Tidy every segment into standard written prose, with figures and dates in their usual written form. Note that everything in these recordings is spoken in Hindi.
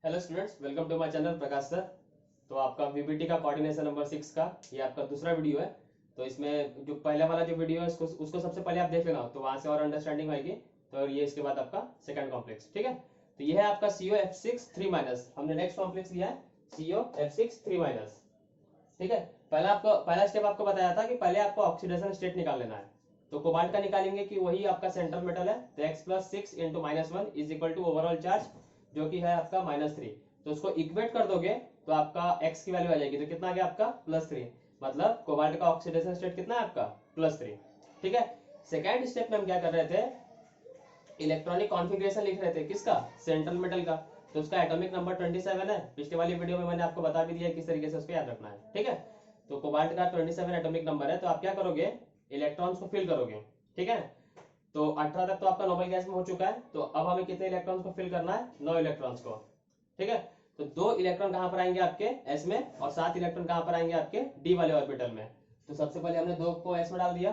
Hello students, welcome to my channel Prakash sir. तो आपका वीबीटी का कोऑर्डिनेशन नंबर 6 का ये आपका दूसरा वीडियो है। तो इसमें जो पहले वाला जो वीडियो है उसको सबसे पहले आप देख लेना, तो वहां से और अंडरस्टैंडिंग आएगी। तो ये इसके बाद आपका सेकंड कॉम्प्लेक्स, ठीक है। तो ये है आपका CO F6 3-, हमने नेक्स्ट कॉम्प्लेक्स लिया है CO F6 3-। ठीक है। पहला स्टेप आपको बताया था कि पहले आपको ऑक्सीडेशन स्टेट निकाल लेना है। तो कोबाल्ट का निकालेंगे कि वही आपका सेंट्रल मेटल है, तो x+6 × -1 is equal to overall charge जो कि है आपका -3। तो उसको इक्वेट कर दोगे तो आपका x की वैल्यू आ जाएगी। तो कितना आ गया आपका +3, मतलब कोबाल्ट का ऑक्सीडेशन स्टेट कितना है आपका +3। ठीक है। सेकेंड स्टेप में हम क्या कर रहे थे, इलेक्ट्रॉनिक कॉन्फ़िगरेशन लिख रहे थे, किसका, सेंट्रल मेटल का। तो उसका एटॉमिक नंबर 27 है। पिछले वाली वीडियो में मैंने आपको बता भी दिया किस तरीके से उसको याद रखना है, ठीक है। तो कोबाल्ट का 27 एटॉमिक नंबर है। तो आप क्या करोगे, इलेक्ट्रॉन्स को फिल करोगे, ठीक है। तो 18 तक तो आपका नोबल गैस में हो चुका है। तो अब हमें कितने इलेक्ट्रॉन्स को फिल करना है, 9 इलेक्ट्रॉन्स को, ठीक है। तो 2 इलेक्ट्रॉन कहां पर आएंगे आपके s में, और 7 इलेक्ट्रॉन कहां पर आएंगे आपके d वाले ऑर्बिटल में। तो सबसे पहले हमने 2 को s में डाल दिया,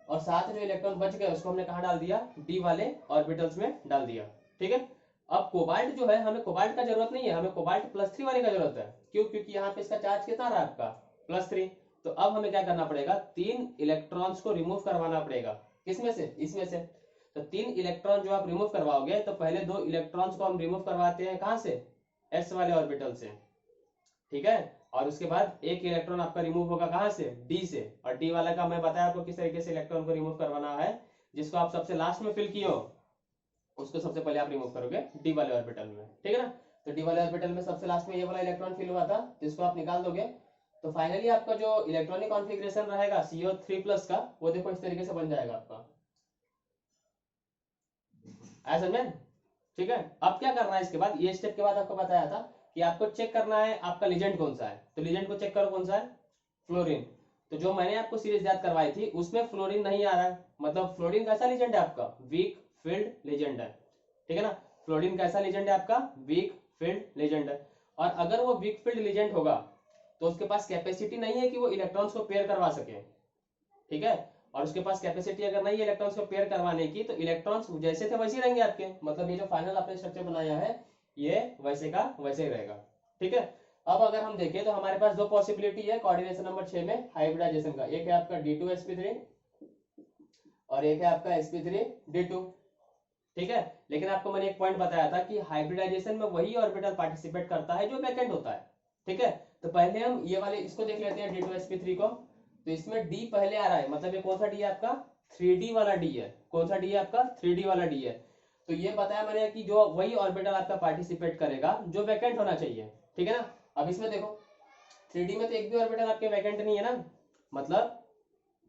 और 7 जो इलेक्ट्रॉन बच गए उसको हमने कहा डाल दिया, d वाले ऑर्बिटल्स में डाल दिया, ठीक है। अब कोबाल्ट जो है, हमें कोबाल्ट का जरूरत नहीं है, हमें कोबाल्ट +3 वाले का जरूरत है। क्यों, क्योंकि यहाँ पे इसका चार्ज कितना रहा आपका +3। तो अब हमें क्या करना पड़ेगा, 3 इलेक्ट्रॉन्स को रिमूव करवाना पड़ेगा। किसमें से, इसमें से। तो 3 इलेक्ट्रॉन जो आप रिमूव करवाओगे, तो पहले 2 इलेक्ट्रॉन्स को हम रिमूव करवाते हैं कहां से, s वाले ऑर्बिटल से, ठीक है। और उसके बाद एक इलेक्ट्रॉन आपका रिमूव होगा कहां से, d से। और d वाला का मैं बताया आपको किस तरीके से इलेक्ट्रॉन को रिमूव करवाना है। जिसको आप सबसे लास्ट में फिल किए हो उसको सबसे पहले आप रिमूव करोगे d वाले ऑर्बिटल में, ठीक है ना। तो d वाले ऑर्बिटल में सबसे लास्ट में ये वाला इलेक्ट्रॉन फिल हुआ था, जिसको आप निकाल दोगे। तो फाइनली आपका जो इलेक्ट्रॉनिक कॉन्फ़िगरेशन रहेगा CO3+ का, वो देखो इस तरीके से बन जाएगा आपका, ऐसा समझे, ठीक है। अब क्या करना है इसके बाद, ये स्टेप के बाद आपको बताया था कि आपको चेक करना है आपका लिजेंड कौन सा है। तो लिजेंड को चेक करो कौन सा है, फ्लोरीन। तो जो मैंने आपको सीरीज याद करवाई थी उसमें फ्लोरीन नहीं आ रहा है, मतलब फ्लोरीन कैसा लिजेंड है आपका, वीक फील्ड लिजेंड है, ठीक है ना। फ्लोरीन कैसा लिजेंड है आपका, वीक फील्ड लिजेंड है। और अगर वो वीक फील्ड लिजेंड होगा तो उसके पास कैपेसिटी नहीं है कि वो इलेक्ट्रॉन्स को पेयर करवा सके, ठीक है। और उसके पास कैपेसिटी अगर नहीं है इलेक्ट्रॉन्स को पेयर करवाने की, तो इलेक्ट्रॉन्स जैसे थे वैसे ही रहेंगे आपके, मतलब ये जो फाइनल आपने स्ट्रक्चर बनाया है ये वैसे का वैसे ही रहेगा, ठीक है। अब अगर हम देखें तो हमारे पास 2 पॉसिबिलिटी है कोऑर्डिनेशन नंबर 6 में हाइब्रिडाइजेशन का। एक है आपका D2sp3 और एक है आपका sp3d2, ठीक है। लेकिन आपको मैंने एक पॉइंट बताया था कि हाइब्रिडाइजेशन में वही ऑर्बिटल पार्टिसिपेट करता है जो वैकेंट होता है, ठीक है। तो पहले हम ये वाले इसको देख लेते हैं D2sp3 को। तो इसमें D पहले आ रहा है, मतलब ये कौन सा D है आपका, 3D वाला D है। कौन सा D है आपका, 3D वाला D है। तो ये बताया मैंने कि जो वही ऑर्बिटल आपका पार्टिसिपेट करेगा जो वैकेंट होना चाहिए, ठीक है ना। अब इसमें देखो 3D में तो एक भी ऑर्बिटल आपके वैकेंट नहीं है ना,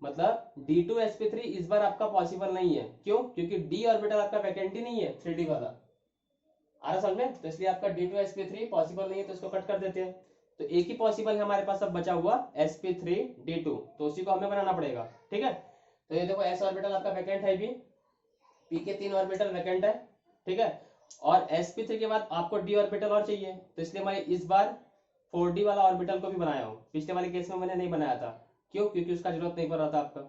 मतलब D2sp3 इस बार आपका पॉसिबल नहीं है। क्यों, क्योंकि D ऑर्बिटल आपका वैकेंट ही नहीं है 3D वाला, आ रहा समझ में। तो इसलिए आपका D2sp3 पॉसिबल नहीं है, तो इसको कट कर देते हैं। तो एक ही पॉसिबल है हमारे पास अब बचा हुआ sp3d2, तो उसी को हमें बनाना पड़ेगा, ठीक है। तो ये देखो s ऑर्बिटल आपका वैकेंट है भी, p के 3 ऑर्बिटल वैकेंट है, ठीक है। और sp3 के बाद आपको d ऑर्बिटल और चाहिए, तो इसलिए मैं इस बार 4d वाला ऑर्बिटल को भी बनाया हूं। पिछले वाले केस में मैंने नहीं बनाया था, क्यों, क्योंकि उसका जरूरत नहीं पड़ रहा था आपका,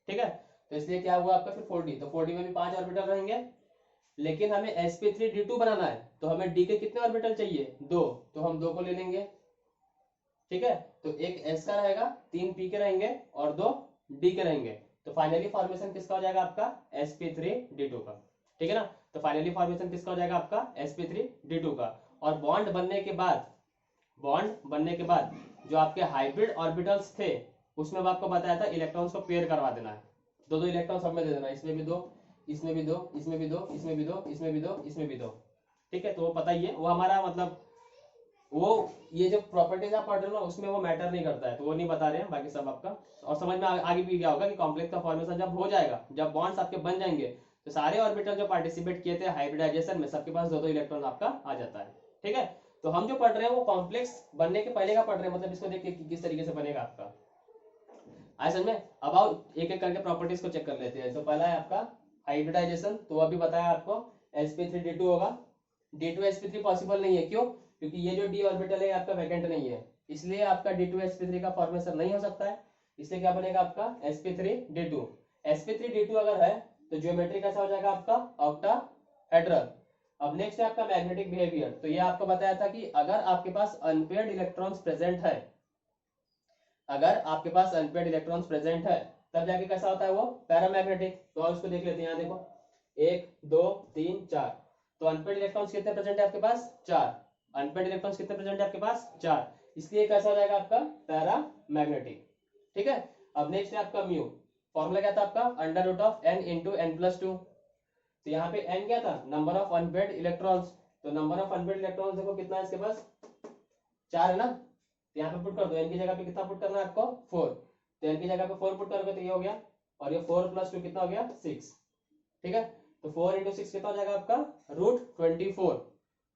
ठीक है। तो इसलिए क्या हुआ आपका फिर 4d, तो 4d में भी 5 ऑर्बिटल रहेंगे। लेकिन हमें sp3d2 बनाना है, तो हमें d के कितने ऑर्बिटल चाहिए, 2। तो हम 2 को ले लेंगे, ठीक है। तो एक s का रहेगा, 3 p के रहेंगे और 2 d के रहेंगे। तो फाइनली फॉर्मेशन किसका हो जाएगा आपका, sp3d2 का, ठीक है ना। तो फाइनली फॉर्मेशन किसका हो जाएगा आपका, sp3d2 का। और बॉन्ड बनने के बाद जो आपके हाइब्रिड ऑर्बिटल्स थे उसमें आपको बताया था इलेक्ट्रॉन्स को पेयर करवा देना है। 2 इलेक्ट्रॉन सब में दे देना, इसमें भी 2, इसमें भी 2, इसमें भी 2, इसमें भी 2, इसमें भी 2, इसमें भी 2, ठीक है। तो वो पता ही है, वो हमारा मतलब वो ये जो प्रॉपर्टीज आप पढ़ रहे हो ना उसमें वो मैटर नहीं करता है, तो वो नहीं बता रहे हैं, बाकी सब आपका। और समझ में आगे भी क्या होगा कि कॉम्प्लेक्स का फॉर्मेशन जब हो जाएगा, जब बॉन्ड्स आपके बन जाएंगे, तो सारे ऑर्बिटल जो पार्टिसिपेट किए थे हाइब्रिडाइजेशन में सबके पास 2 इलेक्ट्रॉन आपका आ जाता है, ठीक है। तो हम जो पढ़ रहे हैं वो कॉम्प्लेक्स बनने के पहले का पढ़ रहे हैं, मतलब इसको देख के किस तरीके से बनेगा आपका, आया समझ में। अब आओ एक एक करके प्रॉपर्टीज को चेक कर लेते हैं। तो पहला है आपका हाइब्रिडाइजेशन, तो अभी बताया आपको sp3d2 होगा। d2sp3 पॉसिबल नहीं है, क्यों, क्योंकि ये जो d ऑर्बिटल है आपका वैकेंट नहीं है, इसलिए आपका d2sp3 का फॉर्मेशन नहीं हो सकता है। इसलिए क्या बनेगा आपका sp3d2। sp3d2 अगर है तो ज्योमेट्री कैसा हो जाएगा आपका ऑक्टाहेड्रल। अब नेक्स्ट है आपका मैग्नेटिक बिहेवियर। तो ये आपको बताया था कि अगर आपके पास अनपेयर्ड इलेक्ट्रॉन्स प्रेजेंट है, अगर आपके पास अनपेयर्ड इलेक्ट्रॉन्स प्रेजेंट है तब जाके कैसा होता है वो पैरामैग्नेटिक। तो आप उसको देख लेते हैं, यहाँ देखो 1 2 3 4। तो अनपेयर्ड इलेक्ट्रॉन्स कितने प्रेजेंट है आपके पास? 4। अनपेयर्ड इलेक्ट्रॉन्स कितने प्रेजेंट है आपके पास? 4। इसलिए कैसा हो जाएगा आपका पैरामैग्नेटिक। ठीक है। अब नेक्स्ट है आपका म्यू। फॉर्मूला क्या था आपका? Under root of n into n plus two. तो यहाँ पे n क्या था? Number of unpaired electrons. तो नंबर ऑफ अनपेयर्ड इलेक्ट्रॉन्स देखो कितना है इसके पास? 4 है ना। तो यहाँ पे पुट कर दो, n की जगह पे कितना पुट करना है आपको? 4। तो n की जगह पे 4 पुट करोगे तो ये हो गया, और ये 4 प्लस 2 कितना हो गया? 6। ठीक है। तो 4 इंटू 6 कितना हो जाएगा आपका? रूट 24।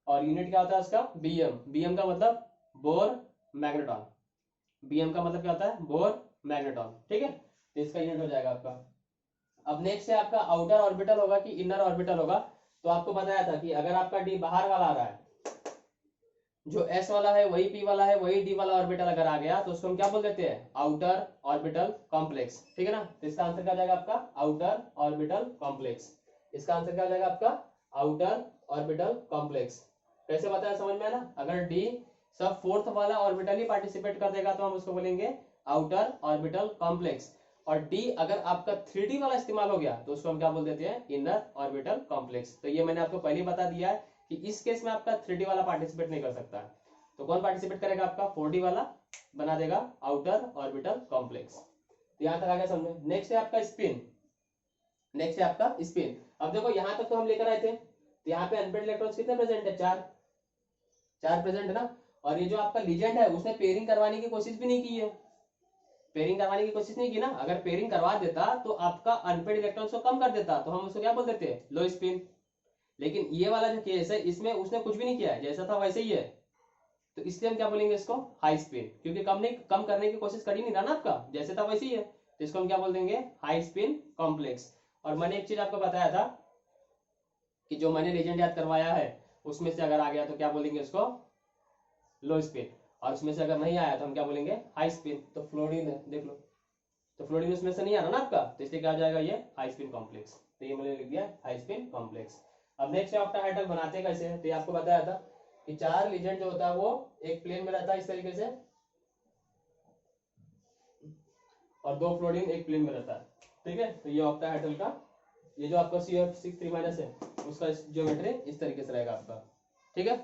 और यूनिट क्या होता है उसका? बीएम। बीएम का मतलब बोर मैग्नेटॉन। बीएम का मतलब क्या होता है? Bore magneton. ठीक है। तो इसका यूनिट हो जाएगा आपका। अब नेक्स्ट है आपका आउटर ऑर्बिटल होगा कि इनर ऑर्बिटल होगा। तो आपको बताया था कि अगर आपका डी बाहर वाला आ रहा है, जो एस वाला है वही पी वाला है, वही डी वाला ऑर्बिटल अगर आ गया तो उसको हम क्या बोल देते हैं? Outer orbital complex. ठीक है ना। तो इसका आंसर क्या हो जाएगा आपका? Outer orbital complex. इसका आंसर क्या हो जाएगा आपका? Outer orbital complex. कैसे बताया, समझ में है ना? अगर डी सब फोर्थ वाला ऑर्बिटल ही पार्टिसिपेट कर देगा तो हम उसको बोलेंगे आउटर ऑर्बिटल कॉम्प्लेक्स। और डी अगर आपका 3D वाला इस्तेमाल हो गया तो उसको हम क्या बोल देते हैं? Inner orbital complex. तो ये मैंने आपको पहले ही बता दिया है कि इस केस में आपका 3D वाला पार्टिसिपेट नहीं कर सकता। तो कौन पार्टिसिपेट करेगा? आपका 4D वाला बना देगा आउटर ऑर्बिटल कॉम्प्लेक्स। तो यहां तक आ गया समझ में। नेक्स्ट है आपका स्पिन। नेक्स्ट है आपका स्पिन। अब देखो यहां तक तो हम लेकर आए थे, तो यहाँ पे अनपेयर्ड इलेक्ट्रॉन्स कितने प्रेजेंट है? 4 प्रेजेंट है ना। और ये जो आपका लीजेंड है उसने पेयरिंग करवाने की कोशिश भी नहीं की है, पेयरिंग करवाने की कोशिश नहीं की ना। अगर पेयरिंग करवा देता तो आपका अनपेयर्ड इलेक्ट्रॉन्स को कम कर देता, तो हम उसको क्या बोल देते हैं? लो स्पिन। लेकिन ये वाला जो केस है इसमें उसने कुछ भी नहीं किया है, जैसा था वैसे ही है। तो इसलिए हम क्या बोलेंगे इसको? हाई स्पिन, क्योंकि कम करने की कोशिश कर ही नहीं रहा ना आपका, जैसे था वैसे ही है। तो इसको हम क्या बोल देंगे? High spin complex. और मैंने एक चीज आपको बताया था कि जो मैंने लेजेंड याद करवाया है उसमें से अगर आ गया तो क्या बोलेंगे उसको? लो स्पिन। और उसमें से अगर नहीं आया तो हम क्या बोलेंगे? High spin. तो फ्लोरीन है, देख लो, तो फ्लोरीन उसमें से नहीं आ रहा ना आपका, तो इसलिए क्या हो जाएगा? ये हाई स्पिन कॉम्प्लेक्स। तो ये मैंने लिख दिया हाई स्पिन कॉम्प्लेक्स। अब नेक्स्ट ऑक्टाहेड्रल बनाते कैसे हैं? तो ये आपको बताया था कि 4 लीजेंड जो होता है वो एक प्लेन में रहता है इस तरीके से, और 2 फ्लोरीन एक प्लेन में रहता है। ठीक है। तो ये ऑक्टाहेड्रल का, ये जो आपका CF6 3- है उसका ज्योमेट्री इस तरीके से रहेगा आपका। ठीक है।